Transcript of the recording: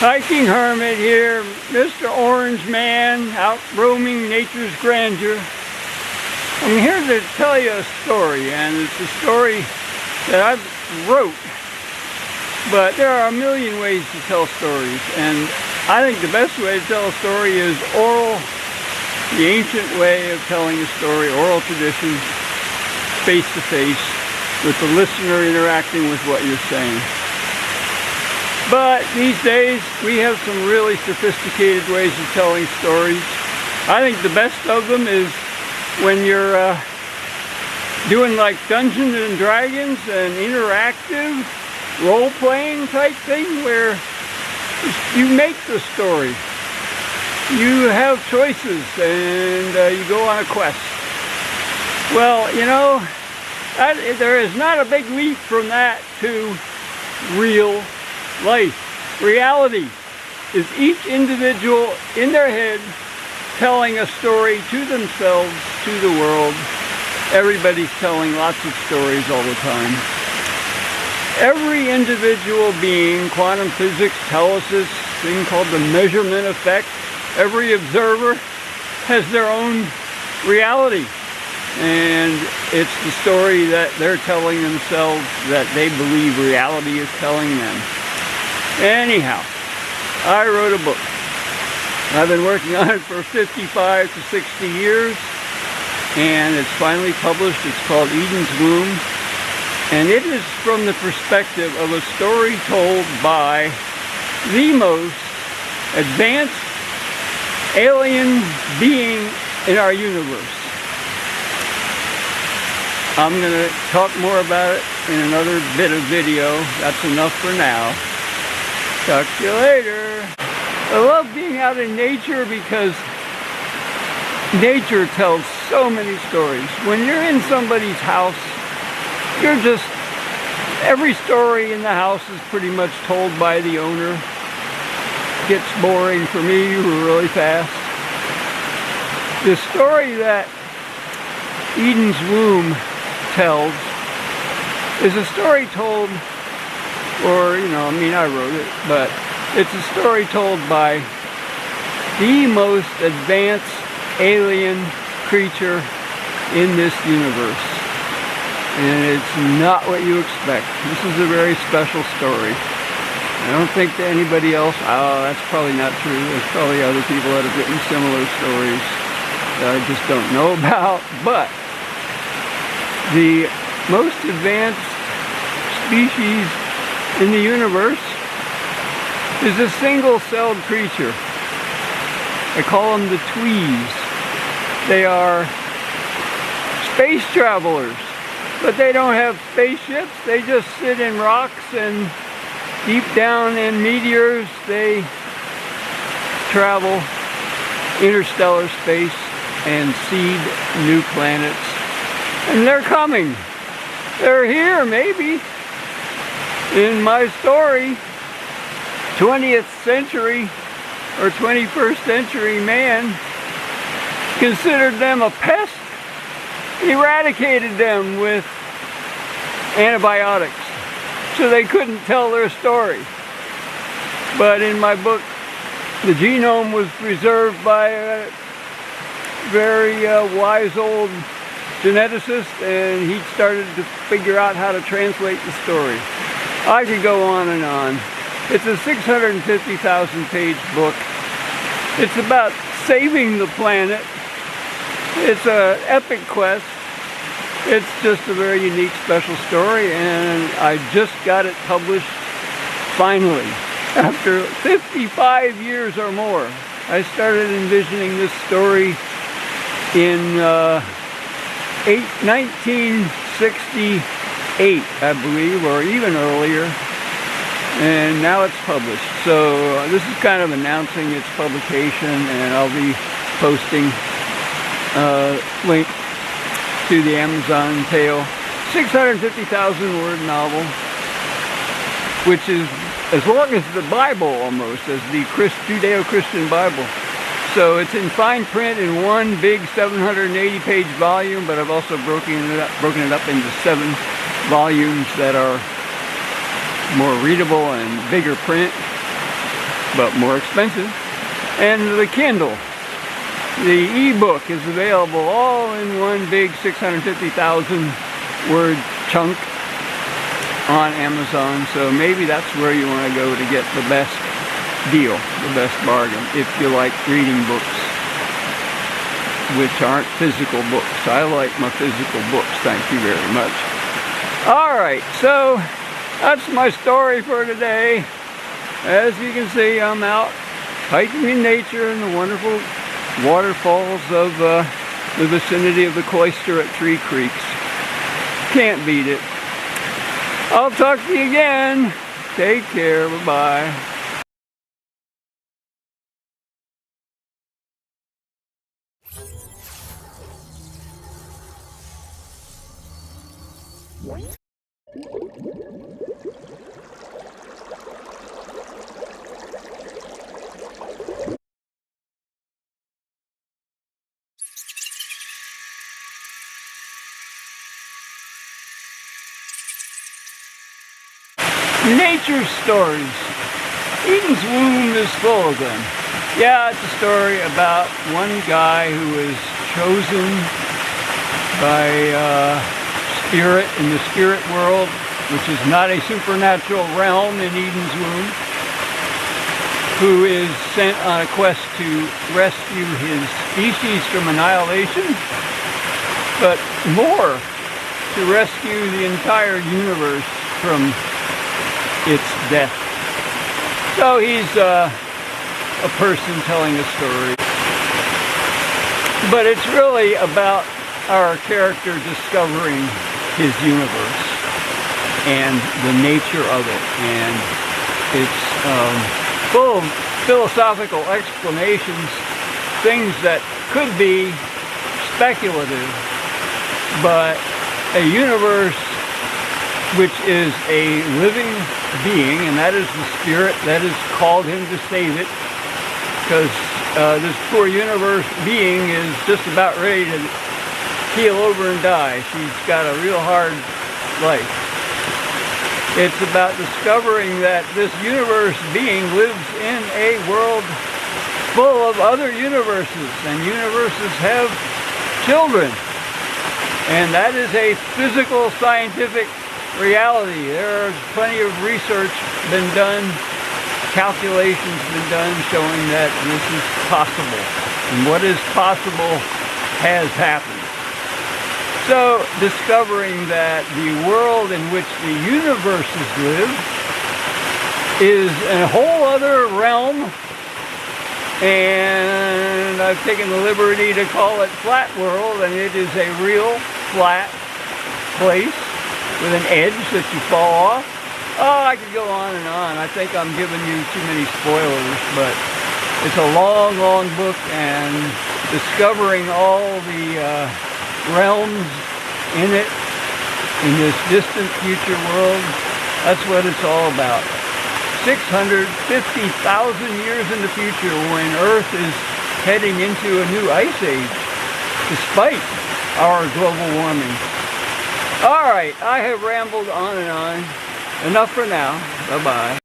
Hiking hermit here, Mr. Orange Man, out roaming nature's grandeur. I'm here to tell you a story, and it's a story that I wrote, but there are a million ways to tell stories, and I think the best way to tell a story is oral, the ancient way of telling a story, oral tradition, face to face, with the listener interacting with what you're saying. But these days, we have some really sophisticated ways of telling stories. I think the best of them is when you're doing like Dungeons and Dragons, an interactive role-playing type thing where you make the story. You have choices and you go on a quest. Well, you know, there is not a big leap from that to real life. Reality is each individual in their head telling a story to themselves, to the world. Everybody's telling lots of stories all the time. Every individual being, quantum physics tells us this thing called the measurement effect. Every observer has their own reality. And it's the story that they're telling themselves that they believe reality is telling them. Anyhow, I wrote a book. I've been working on it for 55 to 60 years, and it's finally published. It's called Eden's Womb, and it is from the perspective of a story told by the most advanced alien being in our universe. I'm going to talk more about it in another bit of video. That's enough for now. Talk to you later. I love being out in nature because nature tells so many stories. When you're in somebody's house, every story in the house is pretty much told by the owner. Gets boring for me really fast. The story that Eden's Womb tells is a story told, I wrote it, but it's a story told by the most advanced alien creature in this universe. And it's not what you expect. This is a very special story. I don't think that anybody else, that's probably not true. There's probably other people that have written similar stories that I just don't know about. But the most advanced species in the universe is a single-celled creature. I call them the twees. They are space travelers, but they don't have spaceships. They just sit in rocks, and deep down in meteors they travel interstellar space and seed new planets. And they're coming. They're here, maybe. In my story, 20th century or 21st century man considered them a pest, eradicated them with antibiotics, so they couldn't tell their story. But in my book, the genome was preserved by a very wise old geneticist, and he started to figure out how to translate the story. I could go on and on. It's a 650,000 page book. It's about saving the planet. It's an epic quest. It's just a very unique, special story, and I just got it published finally. After 55 years or more. I started envisioning this story in 1968, I believe, or even earlier, and now it's published. So this is kind of announcing its publication, and I'll be posting a link to the Amazon tale. 650,000 word novel, which is as long as the Bible almost, as the Judeo-Christian Bible. So it's in fine print in one big 780 page volume, but I've also broken it up into 7 volumes that are more readable and bigger print. but more expensive. And the Kindle, the ebook, is available all in one big 650,000 word chunk on Amazon. So maybe that's where you want to go to get the best deal, the best bargain, if you like reading books, which aren't physical books. I like my physical books, thank you very much. Alright, so that's my story for today. As you can see, I'm out hiking in nature in the wonderful waterfalls of the vicinity of the cloister at Tree Creeks. Can't beat it. I'll talk to you again. Take care. Bye-bye. Nature stories. Eden's womb is full of them. Yeah, it's a story about one guy who was chosen by spirit in the spirit world, which is not a supernatural realm in Eden's womb, who is sent on a quest to rescue his species from annihilation, but more, to rescue the entire universe from its death. So he's a person telling a story. But it's really about our character discovering his universe and the nature of it. And it's full of philosophical explanations, things that could be speculative, but a universe which is a living being, and that is the spirit that has called him to save it, because this poor universe being is just about ready to keel over and die. She's got a real hard life. It's about discovering that this universe being lives in a world full of other universes, and universes have children, and that is a physical, scientific reality. There's plenty of research been done, calculations been done showing that this is possible. And what is possible has happened. So discovering that the world in which the universes live is a whole other realm, and I've taken the liberty to call it Flat World, and it is a real flat place with an edge that you fall off. Oh, I could go on and on. I think I'm giving you too many spoilers, but it's a long, long book, and discovering all the realms in it, in this distant future world, that's what it's all about. 650,000 years in the future, when Earth is heading into a new ice age, despite our global warming. All right, I have rambled on and on. Enough for now. Bye-bye.